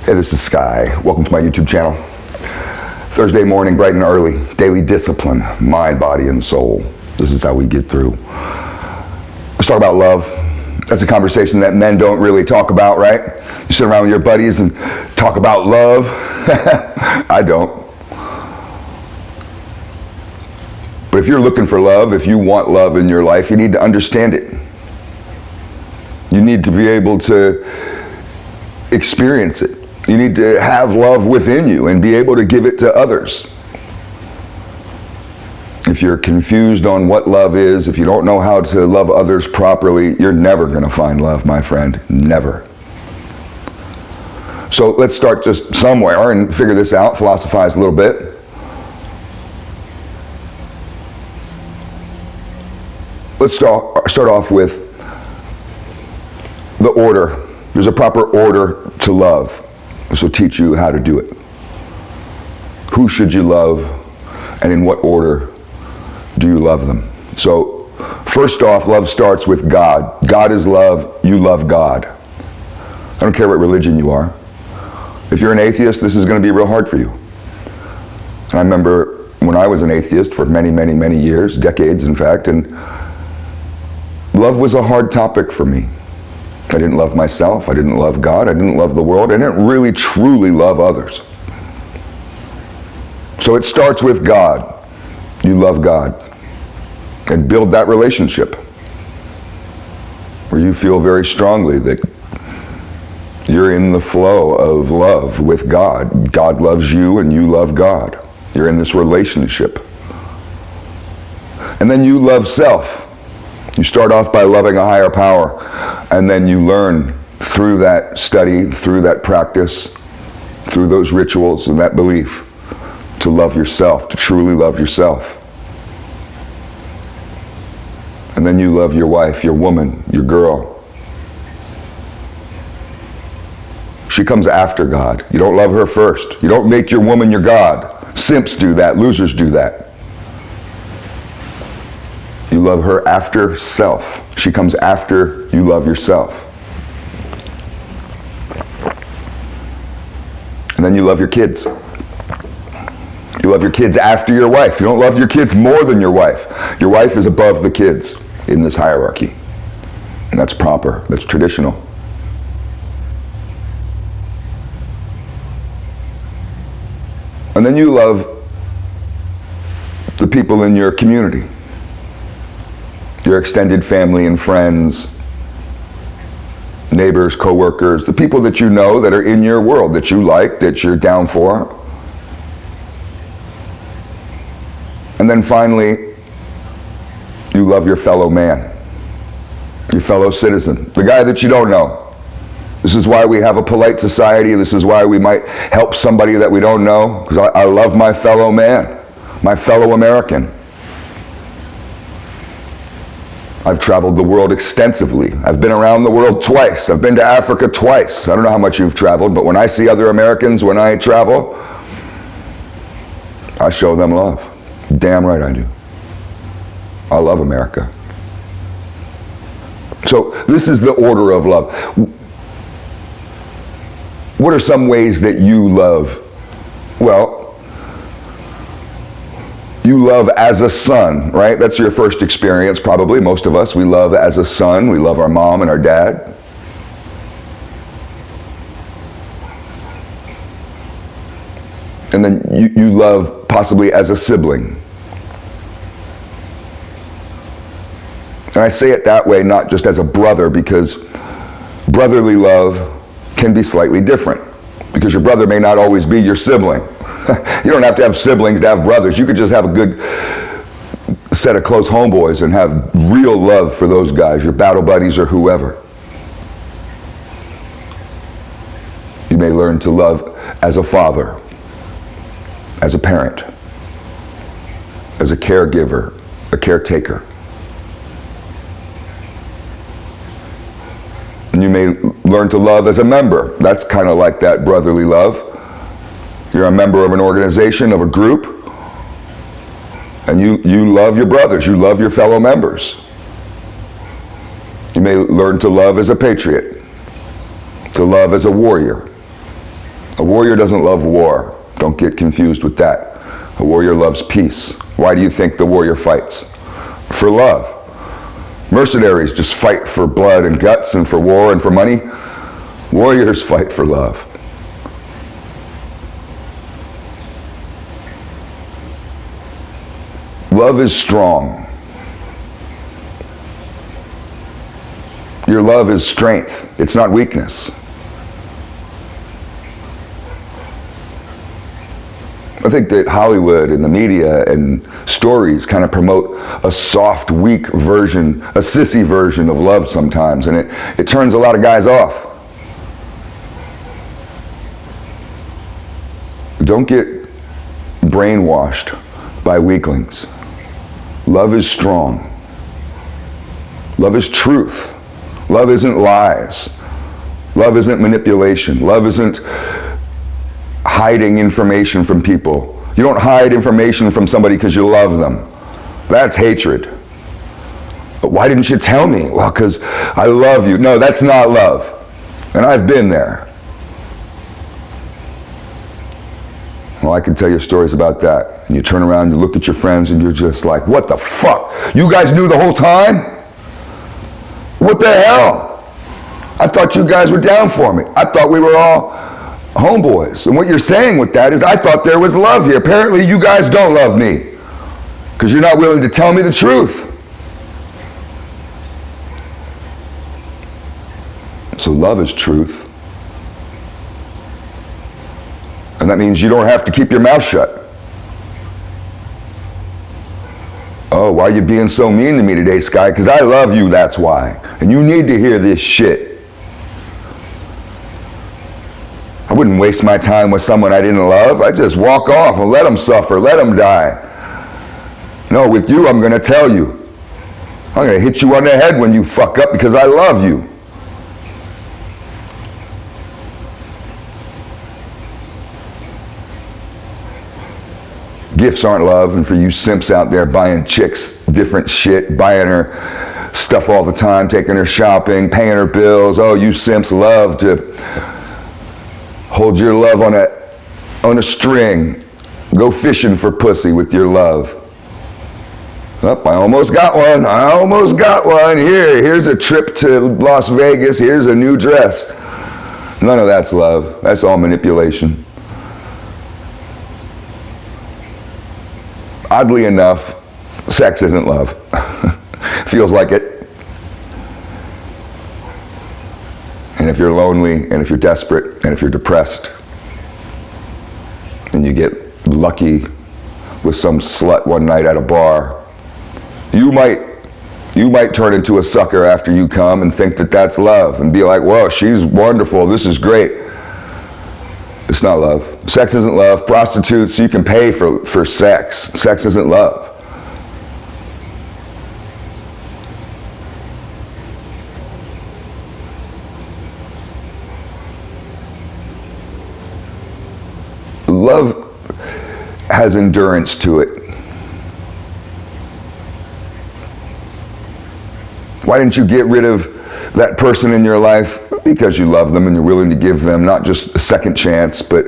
Hey, this is Sky. Welcome to my YouTube channel. Thursday morning, bright and early, daily discipline, mind, body, and soul. This is how we get through. Let's talk about love. That's a conversation that men don't really talk about, right? You sit around with your buddies and talk about love. I don't. But if you're looking for love, if you want love in your life, you need to understand it. You need to be able to experience it. You need to have love within you and be able to give it to others. If you're confused on what love is, if you don't know how to love others properly, you're never going to find love, my friend. Never. So let's start just somewhere and figure this out, philosophize a little bit. Let's start off with the order. There's a proper order to love. This will teach you how to do it. Who should you love, and in what order do you love them? So, first off, love starts with God. God is love. You love God. I don't care what religion you are. If you're an atheist, this is going to be real hard for you. I remember when I was an atheist for many, many, many years, decades in fact, and love was a hard topic for me. I didn't love myself, I didn't love God, I didn't love the world, I didn't really truly love others. So it starts with God. You love God. And build that relationship where you feel very strongly that you're in the flow of love with God. God loves you and you love God. You're in this relationship. And then you love self. You start off by loving a higher power, and then you learn through that study, through that practice, through those rituals and that belief to love yourself, to truly love yourself. And then you love your wife, your woman, your girl. She comes after God. You don't love her first. You don't make your woman your God. Simps do that. Losers do that. You love her after self. She comes after you love yourself. And then you love your kids. You love your kids after your wife. You don't love your kids more than your wife. Your wife is above the kids in this hierarchy. And that's proper. That's traditional. And then you love the people in your community. Your extended family and friends, neighbors, co-workers, the people that you know that are in your world, that you like, that you're down for. And then finally, you love your fellow man, your fellow citizen, the guy that you don't know. This is why we have a polite society. This is why we might help somebody that we don't know, because I love my fellow man, my fellow American. I've traveled the world extensively. I've been around the world twice. I've been to Africa twice. I don't know how much you've traveled, but when I see other Americans, when I travel, I show them love. Damn right I do. I love America. So this is the order of love. What are some ways that you love? Well, you love as a son, right? That's your first experience, probably. Most of us, we love as a son. We love our mom and our dad. And then you love possibly as a sibling. And I say it that way, not just as a brother, because brotherly love can be slightly different. Because your brother may not always be your sibling. You don't have to have siblings to have brothers. You could just have a good set of close homeboys and have real love for those guys, your battle buddies or whoever. You may learn to love as a father, as a parent, as a caregiver, a caretaker. And you may learn to love as a member. That's kind of like that brotherly love. You're a member of an organization, of a group, and you love your brothers, you love your fellow members. You may learn to love as a patriot, to love as a warrior, A warrior doesn't love war. Don't get confused with that. A warrior loves peace. Why do you think the warrior fights? For love. Mercenaries just fight for blood and guts and for war and for money. Warriors fight for love. Love is strong. Your love is strength. It's not weakness. I think that Hollywood and the media and stories kind of promote a soft, weak version, a sissy version of love sometimes, and it turns a lot of guys off. Don't get brainwashed by weaklings. Love is strong. Love is truth. Love isn't lies. Love isn't manipulation. Love isn't hiding information from people. You don't hide information from somebody because you love them. That's hatred. But why didn't you tell me? Well, because I love you. No, that's not love. And I've been there. Well, I can tell you stories about that. And you turn around, you look at your friends, and you're just like, what the fuck? You guys knew the whole time? What the hell? I thought you guys were down for me. I thought we were all homeboys. And what you're saying with that is, I thought there was love here. Apparently you guys don't love me because you're not willing to tell me the truth. So love is truth. And that means you don't have to keep your mouth shut. Oh, why are you being so mean to me today, Sky? Because I love you, that's why. And you need to hear this shit. I wouldn't waste my time with someone I didn't love. I'd just walk off and let them suffer, let them die. No, with you, I'm going to tell you. I'm going to hit you on the head when you fuck up because I love you. Gifts aren't love, and for you simps out there buying chicks different shit, buying her stuff all the time, taking her shopping, paying her bills. Oh, you simps love to hold your love on a string. Go fishing for pussy with your love. Oh, I almost got one. I almost got one. Here's a trip to Las Vegas. Here's a new dress. None of that's love. That's all manipulation. Oddly enough, sex isn't love. Feels like it. And if you're lonely, and if you're desperate, and if you're depressed, and you get lucky with some slut one night at a bar, you might turn into a sucker after you come and think that that's love and be like, whoa, she's wonderful, this is great. It's not love. Sex isn't love. Prostitutes, you can pay for sex. Sex isn't love. Love has endurance to it. Why didn't you get rid of that person in your life? Because you love them and you're willing to give them not just a second chance, but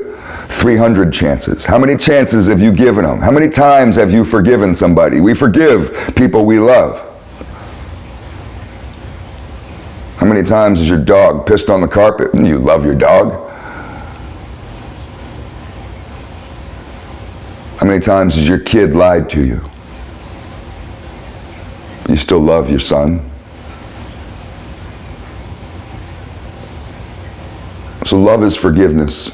300 chances. How many chances have you given them? How many times have you forgiven somebody? We forgive people we love. How many times has your dog pissed on the carpet and you love your dog? How many times has your kid lied to you? You still love your son? So love is forgiveness.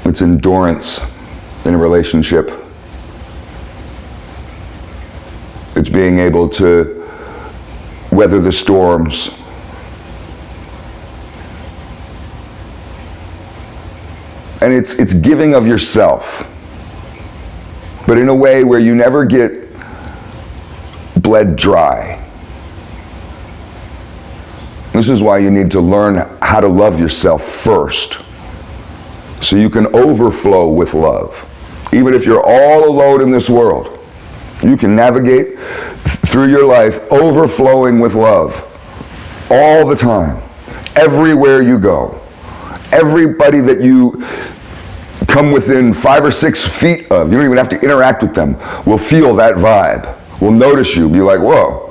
It's endurance in a relationship. It's being able to weather the storms. And it's giving of yourself, but in a way where you never get bled dry. This is why you need to learn how to love yourself first, so you can overflow with love. Even if you're all alone in this world, you can navigate through your life overflowing with love all the time, everywhere you go. Everybody that you come within 5 or 6 feet of, you don't even have to interact with them, will feel that vibe, will notice you, be like, whoa.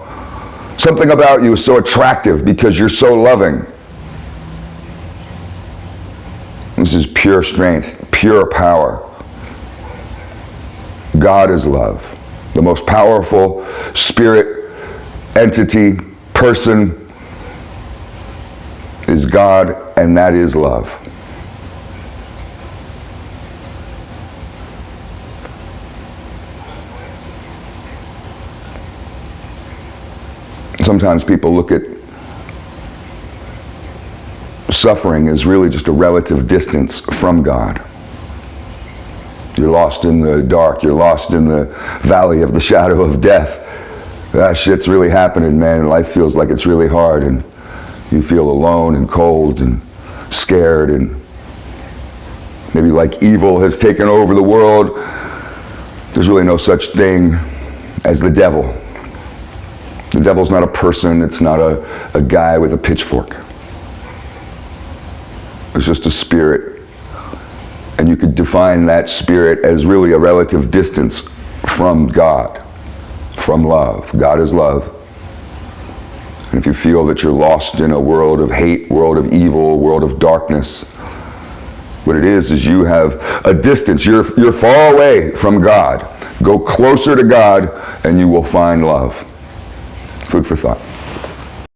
Something about you is so attractive because you're so loving. This is pure strength, pure power. God is love. The most powerful spirit, entity, person is God, and that is love. Sometimes people look at suffering as really just a relative distance from God. You're lost in the dark. You're lost in the valley of the shadow of death. That shit's really happening, man. Life feels like it's really hard, and you feel alone and cold and scared, and maybe like evil has taken over the world. There's really no such thing as the devil. The devil's not a person. It's not a guy with a pitchfork. It's just a spirit. And you could define that spirit as really a relative distance from God, from love. God is love. And if you feel that you're lost in a world of hate, world of evil, world of darkness, what it is you have a distance. You're far away from God. Go closer to God and you will find love. Food for thought.